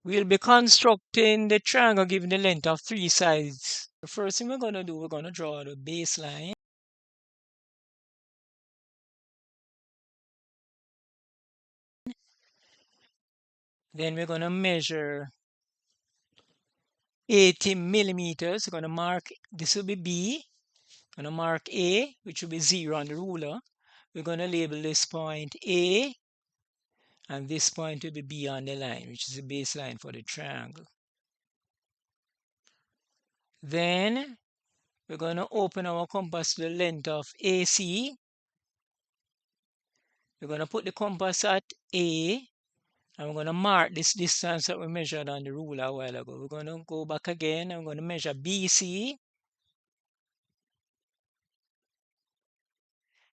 We'll be constructing the triangle given the length of 3 sides. The first thing we're going to do, we're going to draw the baseline. Then we're going to measure 80 millimeters. We're going to mark, this will be B. We're going to mark A, which will be 0 on the ruler. We're going to label this point A, and this point will be B on the line, which is the baseline for the triangle. Then we're going to open our compass to the length of AC. We're going to put the compass at A, and we're going to mark this distance that we measured on the ruler a while ago. We're going to go back again, and we're going to measure BC.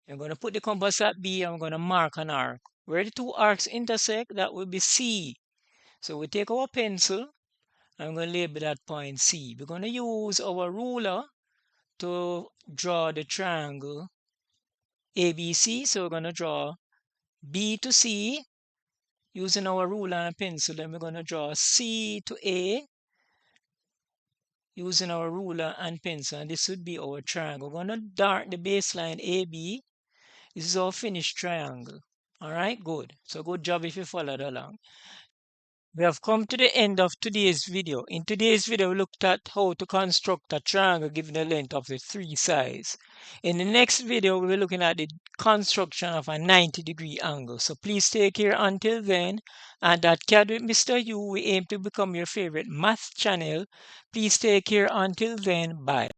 I'm going to put the compass at B, and we're going to mark an arc. Where the two arcs intersect, that will be C. So we take our pencil, and we're going to label that point C. We're going to use our ruler to draw the triangle ABC. So we're going to draw B to C using our ruler and pencil. Then we're going to draw C to A using our ruler and pencil. And this would be our triangle. We're going to dart the baseline AB. This is our finished triangle. All right, good. So good job if you followed along. We have come to the end of today's video. In today's video, we looked at how to construct a triangle given the length of the 3 sides. In the next video, we'll be looking at the construction of a 90-degree angle. So please take care until then. And at CAD with Mr. U, we aim to become your favorite math channel. Please take care until then. Bye.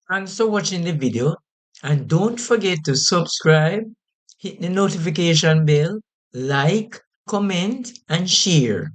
Thanks for watching the video. And don't forget to subscribe, hit the notification bell, like, comment, and share.